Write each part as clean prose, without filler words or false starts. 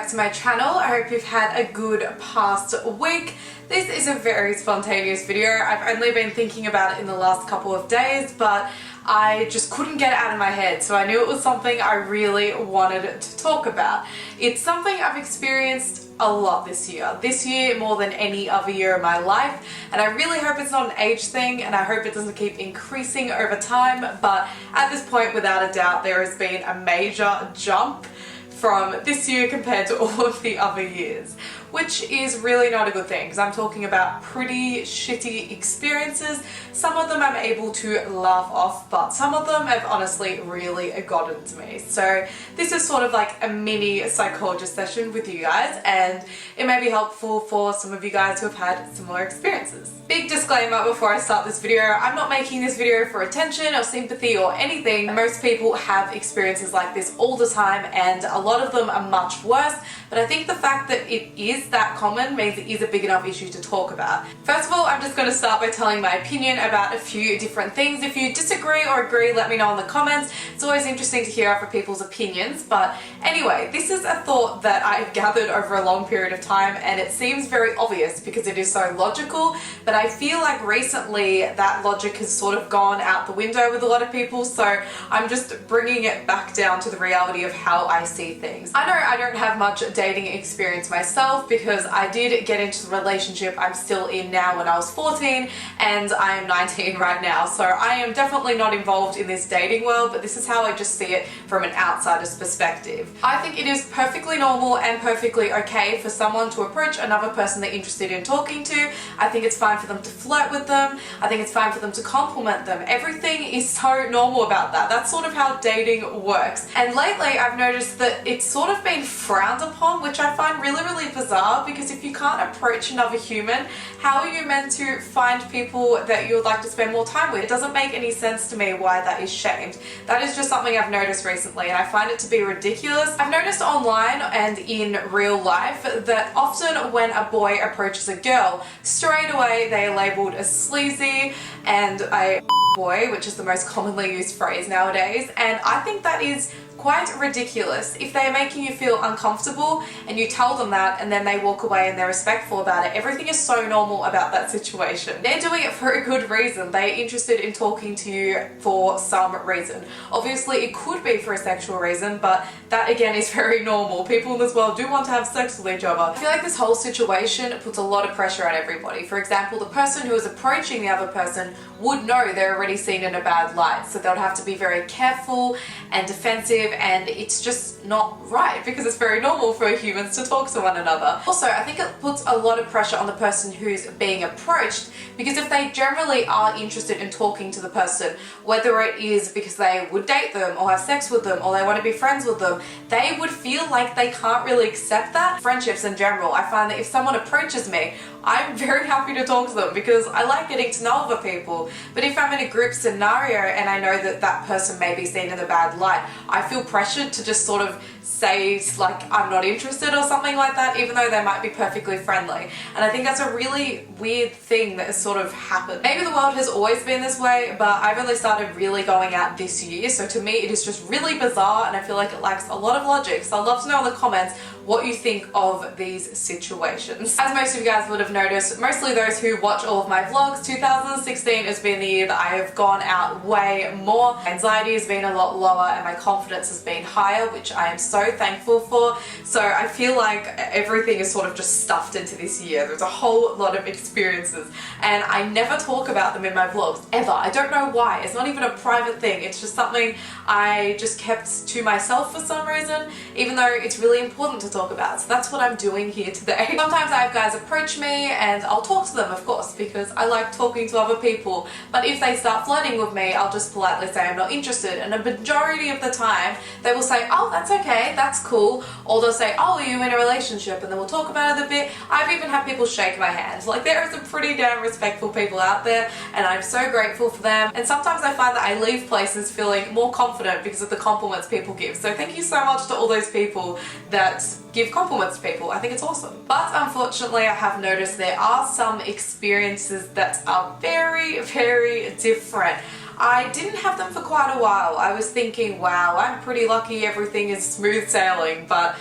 back to my channel. I hope you've had a good past week. This is a very spontaneous video. I've only been thinking about it in the last couple of days, but I just couldn't get it out of my head, so I knew it was something I really wanted to talk about. It's something I've experienced a lot this year more than any other year of my life, and I really hope it's not an age thing, and I hope it doesn't keep increasing over time, but at this point, without a doubt, there has been a major jump from this year compared to all of the other years, which is really not a good thing because I'm talking about pretty shitty experiences. Some of them I'm able to laugh off, but some of them have honestly really gotten to me. So this is sort of like a mini psychologist session with you guys, and it may be helpful for some of you guys who have had similar experiences. Big disclaimer before I start this video, I'm not making this video for attention or sympathy or anything. Most people have experiences like this all the time, and a lot of them are much worse, but I think the fact that it is that common means it is a big enough issue to talk about. First of all, I'm just going to start by telling my opinion about a few different things. If you disagree or agree, let me know in the comments. It's always interesting to hear other people's opinions, but anyway, this is a thought that I've gathered over a long period of time, and it seems very obvious because it is so logical, but I feel like recently that logic has sort of gone out the window with a lot of people, so I'm just bringing it back down to the reality of how I see things. I know I don't have much dating experience myself because I did get into the relationship I'm still in now when I was 14, and I am 19 right now, so I am definitely not involved in this dating world, but this is how I just see it from an outsider's perspective. I think it is perfectly normal and perfectly okay for someone to approach another person they're interested in talking to. I think it's fine for them to flirt with them. I think it's fine for them to compliment them. Everything is so normal about that. That's sort of how dating works. And lately I've noticed that it's sort of been frowned upon, which I find really, really bizarre, because if you can't approach another human, how are you meant to find people that you would like to spend more time with? It doesn't make any sense to me why that is shamed. That is just something I've noticed recently, and I find it to be ridiculous. I've noticed online and in real life that often when a boy approaches a girl, straight away they are labelled as sleazy and a boy, which is the most commonly used phrase nowadays, and I think that is quite ridiculous. If they're making you feel uncomfortable and you tell them that and then they walk away and they're respectful about it, everything is so normal about that situation. They're doing it for a good reason. They're interested in talking to you for some reason. Obviously it could be for a sexual reason, but that again is very normal. People in this world do want to have sex with each other. I feel like this whole situation puts a lot of pressure on everybody. For example, the person who is approaching the other person would know they're already seen in a bad light, so they'll have to be very careful and defensive, and it's just not right because it's very normal for humans to talk to one another. Also, I think it puts a lot of pressure on the person who's being approached, because if they generally are interested in talking to the person, whether it is because they would date them or have sex with them or they want to be friends with them, they would feel like they can't really accept that. Friendships in general, I find that if someone approaches me, I'm very happy to talk to them because I like getting to know other people. But if I'm in a group scenario and I know that that person may be seen in a bad light, I feel pressured to just sort of say like I'm not interested or something like that, even though they might be perfectly friendly. And I think that's a really weird thing that has sort of happened. Maybe the world has always been this way, but I've only started really going out this year, so to me it is just really bizarre, and I feel like it lacks a lot of logic. So I'd love to know in the comments what you think of these situations. As most of you guys would have noticed, mostly those who watch all of my vlogs, 2016 has been the year that I have gone out way more. My anxiety has been a lot lower and my confidence has been higher, which I am so thankful for. So I feel like everything is sort of just stuffed into this year. There's a whole lot of experiences and I never talk about them in my vlogs, ever. I don't know why. It's not even a private thing. It's just something I just kept to myself for some reason, even though it's really important to talk about. So that's what I'm doing here today. Sometimes I have guys approach me and I'll talk to them, of course, because I like talking to other people. But if they start flirting with me, I'll just politely say I'm not interested. And a majority of the time, they will say, oh, that's okay, that's cool. Or they'll say, oh, are you in a relationship? And then we'll talk about it a bit. I've even had people shake my hand. Like, there are some pretty damn respectful people out there, and I'm so grateful for them. And sometimes I find that I leave places feeling more confident because of the compliments people give. So thank you so much to all those people that give compliments to people. I think it's awesome. But unfortunately, I have noticed there are some experiences that are very, very different. I didn't have them for quite a while. I was thinking, wow, I'm pretty lucky, everything is smooth sailing, but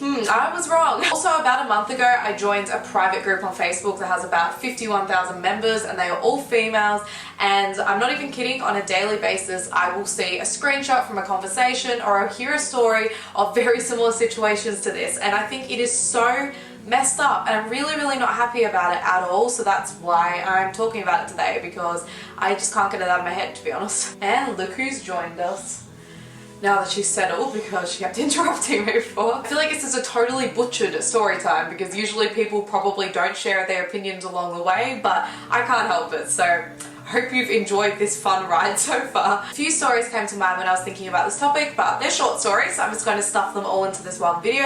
I was wrong. Also, about a month ago, I joined a private group on Facebook that has about 51,000 members, and they are all females. And I'm not even kidding, on a daily basis, I will see a screenshot from a conversation or I'll hear a story of very similar situations to this. And I think it is so messed up, and I'm really not happy about it at all. So that's why I'm talking about it today, because I just can't get it out of my head, to be honest. And look who's joined us now that she's settled, because she kept interrupting me before. I feel like this is a totally butchered story time, because usually people probably don't share their opinions along the way, but I can't help it. So I hope you've enjoyed this fun ride so far. A few stories came to mind when I was thinking about this topic, but they're short stories, so I'm just going to stuff them all into this one video.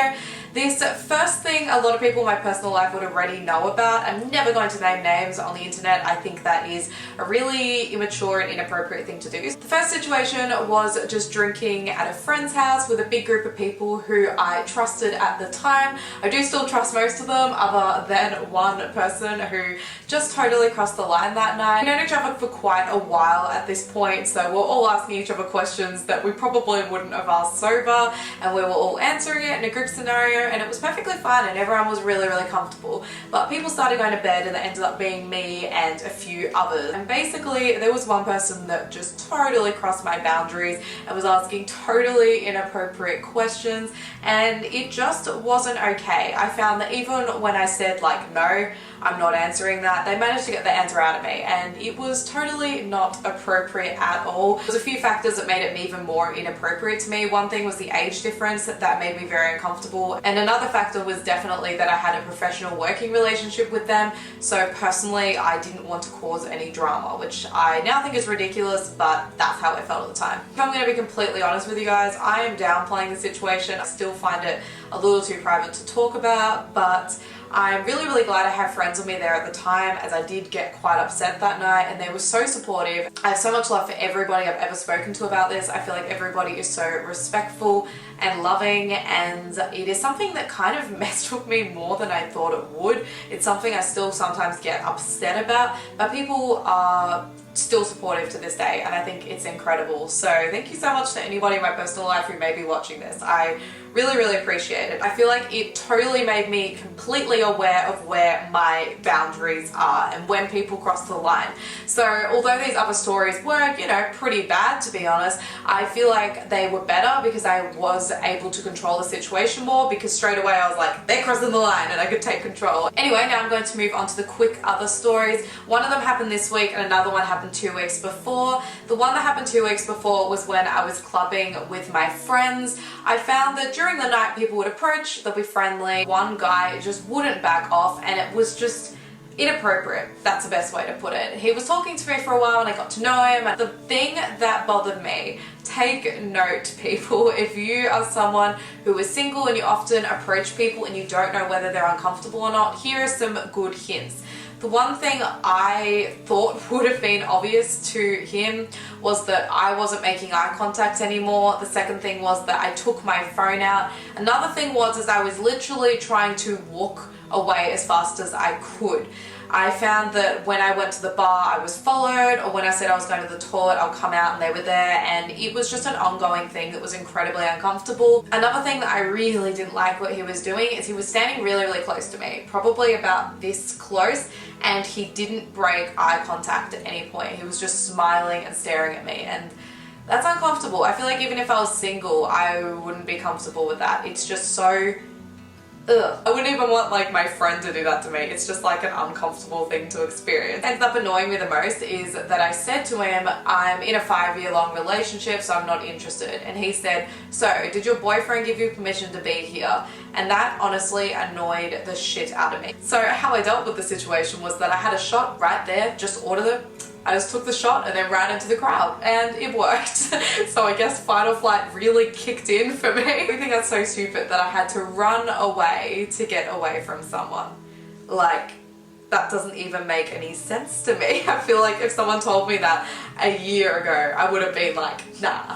This first thing, a lot of people in my personal life would already know about. I'm never going to name names on the internet. I think that is a really immature and inappropriate thing to do. The first situation was just drinking at a friend's house with a big group of people who I trusted at the time. I do still trust most of them, other than one person who just totally crossed the line that night. We've known each other for quite a while at this point, so we're all asking each other questions that we probably wouldn't have asked sober, and we were all answering it in a group scenario, and it was perfectly fine and everyone was really comfortable. But people started going to bed, and it ended up being me and a few others. And basically there was one person that just totally crossed my boundaries and was asking totally inappropriate questions, and it just wasn't okay. I found that even when I said like, no, I'm not answering that, they managed to get the answer out of me, and it was totally not appropriate at all. There's a few factors that made it even more inappropriate to me. One thing was the age difference that made me very uncomfortable, and another factor was definitely that I had a professional working relationship with them. So personally, I didn't want to cause any drama, which I now think is ridiculous, but that's how I felt at the time. If I'm going to be completely honest with you guys, I am downplaying the situation. I still find it a little too private to talk about, but I'm really glad I have friends with me there at the time, as I did get quite upset that night, and they were so supportive. I have so much love for everybody I've ever spoken to about this. I feel like everybody is so respectful and loving, and it is something that kind of messed with me more than I thought it would. It's something I still sometimes get upset about, but people are still supportive to this day, and I think it's incredible. So thank you so much to anybody in my personal life who may be watching this. I really appreciate it. I feel like it totally made me completely aware of where my boundaries are and when people cross the line. So although these other stories were, you know, pretty bad, to be honest, I feel like they were better because I was able to control the situation more, because straight away I was like, they're crossing the line, and I could take control. Anyway, now I'm going to move on to the quick other stories. One of them happened this week and another one happened 2 weeks before. The one that happened 2 weeks before was when I was clubbing with my friends. I found that during the night people would approach, they'll be friendly. One guy just wouldn't back off, and it was just inappropriate. That's the best way to put it. He was talking to me for a while and I got to know him. The thing that bothered me, take note people, if you are someone who is single and you often approach people and you don't know whether they're uncomfortable or not, here are some good hints. The one thing I thought would have been obvious to him was that I wasn't making eye contact anymore. The second thing was that I took my phone out. Another thing was I was literally trying to walk away as fast as I could. I found that when I went to the bar, I was followed, or when I said I was going to the toilet, I'll come out and they were there, and it was just an ongoing thing that was incredibly uncomfortable. Another thing that I really didn't like what he was doing is he was standing really close to me, probably about this close, and he didn't break eye contact at any point. He was just smiling and staring at me, and that's uncomfortable. I feel like even if I was single, I wouldn't be comfortable with that. It's just so ugh. I wouldn't even want like my friend to do that to me. It's just like an uncomfortable thing to experience. What ends up annoying me the most is that I said to him, I'm in a 5-year-long relationship, so I'm not interested. And he said, so did your boyfriend give you permission to be here? And that honestly annoyed the shit out of me. So how I dealt with the situation was that I had a shot right there, just ordered it. I just took the shot and then ran into the crowd, and it worked. So I guess fight or flight really kicked in for me. I think that's so stupid that I had to run away to get away from someone. Like, that doesn't even make any sense to me. I feel like if someone told me that a year ago, I would have been like, nah,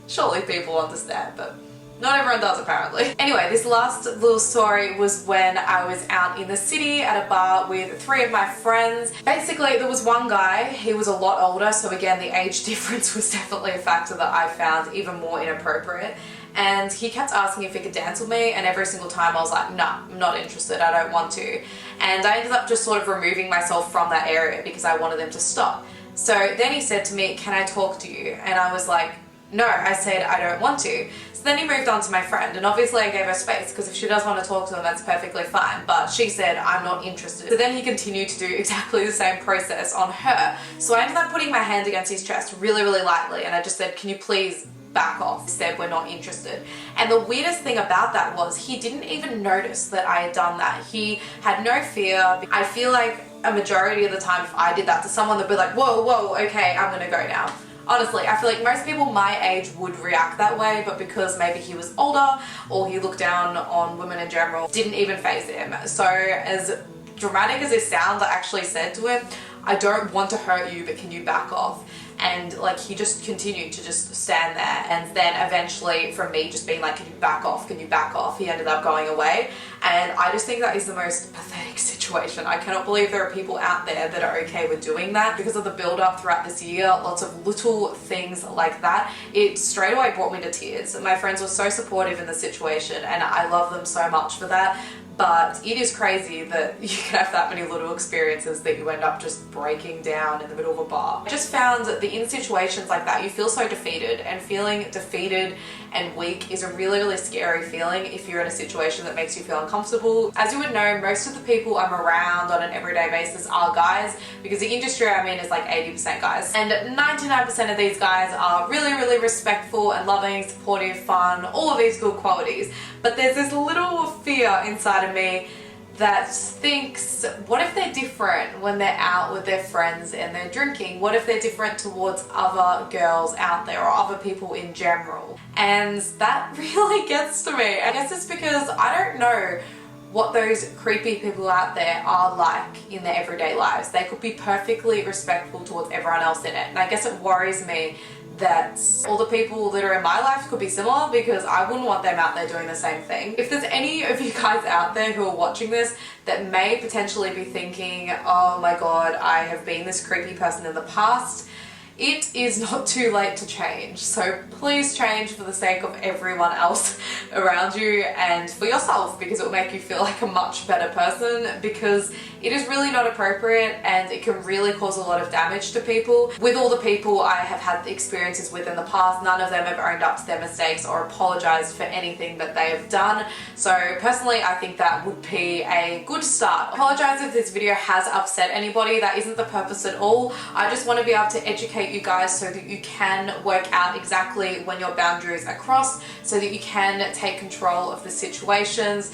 surely people understand, but not everyone does apparently. Anyway, this last little story was when I was out in the city at a bar with 3 of my friends. Basically, there was one guy, he was a lot older, so again, the age difference was definitely a factor that I found even more inappropriate. and he kept asking if he could dance with me, and every single time I was like, nah, I'm not interested, I don't want to. And I ended up just sort of removing myself from that area because I wanted him to stop. So then he said to me, can I talk to you? And I was like, no, I said I don't want to. So then he moved on to my friend, and obviously I gave her space because if she does want to talk to him, that's perfectly fine, but she said I'm not interested. So then he continued to do exactly the same process on her. So I ended up putting my hand against his chest really, really lightly, and I just said, can you please back off? He said, we're not interested. And the weirdest thing about that was he didn't even notice that I had done that. He had no fear. I feel like a majority of the time if I did that to someone, they'd be like, whoa, whoa, okay, I'm gonna go now. Honestly, I feel like most people my age would react that way, but because maybe he was older or he looked down on women in general, didn't even faze him. So as dramatic as it sounds, I actually said to him, I don't want to hurt you, but can you back off? And like he just continued to just stand there, and then eventually from me just being like, can you back off, can you back off, he ended up going away. And I just think that is the most pathetic situation. I cannot believe there are people out there that are okay with doing that. Because of the build up throughout this year, lots of little things like that, it straight away brought me to tears. My friends were so supportive in the situation, and I love them so much for that. But it is crazy that you can have that many little experiences that you end up just breaking down in the middle of a bar. I just found that in situations like that, you feel so defeated, and feeling defeated and weak is a really, really scary feeling if you're in a situation that makes you feel uncomfortable. As you would know, most of the people I'm around on an everyday basis are guys, because the industry I'm in is like 80% guys. And 99% of these guys are really, really respectful and loving, supportive, fun, all of these good qualities. But there's this little fear inside of me that thinks, what if they're different when they're out with their friends and they're drinking? What if they're different towards other girls out there or other people in general? And that really gets to me. I guess it's because I don't know what those creepy people out there are like in their everyday lives. They could be perfectly respectful towards everyone else in it. And I guess it worries me that all the people that are in my life could be similar, because I wouldn't want them out there doing the same thing. If there's any of you guys out there who are watching this that may potentially be thinking, oh my god, I have been this creepy person in the past, it is not too late to change. So please change for the sake of everyone else around you and for yourself, because it will make you feel like a much better person, because it is really not appropriate and it can really cause a lot of damage to people. With all the people I have had experiences with in the past, none of them have owned up to their mistakes or apologized for anything that they have done. So personally, I think that would be a good start. Apologize if this video has upset anybody. That isn't the purpose at all. I just want to be able to educate you guys so that you can work out exactly when your boundaries are crossed, so that you can take control of the situations,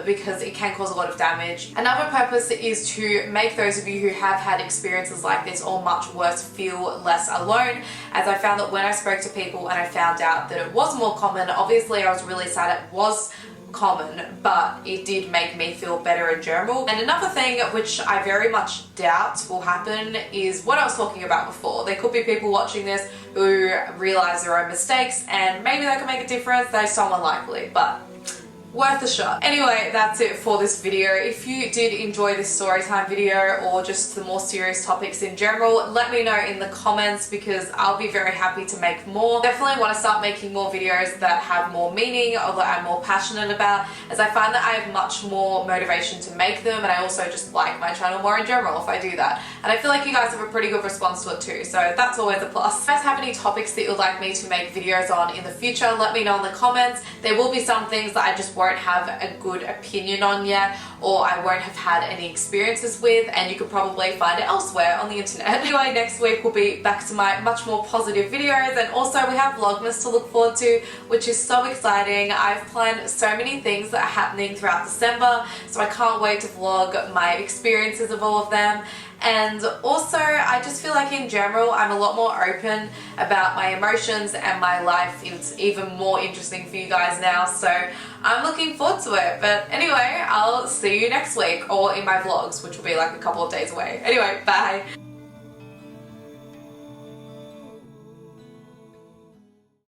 because it can cause a lot of damage. Another purpose is to make those of you who have had experiences like this or much worse feel less alone, as I found that when I spoke to people and I found out that it was more common, obviously I was really sad it was common, but it did make me feel better in general. And another thing which I very much doubt will happen is what I was talking about before. There could be people watching this who realize their own mistakes and maybe they can make a difference. They're so unlikely, but worth a shot. Anyway, that's it for this video. If you did enjoy this story time video or just the more serious topics in general, let me know in the comments, because I'll be very happy to make more. Definitely want to start making more videos that have more meaning or that I'm more passionate about, as I find that I have much more motivation to make them, and I also just like my channel more in general if I do that. And I feel like you guys have a pretty good response to it too, so that's always a plus. If you guys have any topics that you'd like me to make videos on in the future, let me know in the comments. There will be some things that I just won't have a good opinion on yet, or I won't have had any experiences with, and you could probably find it elsewhere on the internet. Anyway, next week we'll be back to my much more positive videos, and also we have Vlogmas to look forward to, which is so exciting. I've planned so many things that are happening throughout December, so I can't wait to vlog my experiences of all of them. And also, I just feel like in general, I'm a lot more open about my emotions and my life. It's even more interesting for you guys now, so I'm looking forward to it. But anyway, I'll see you next week, or in my vlogs, which will be like a couple of days away. Anyway, bye!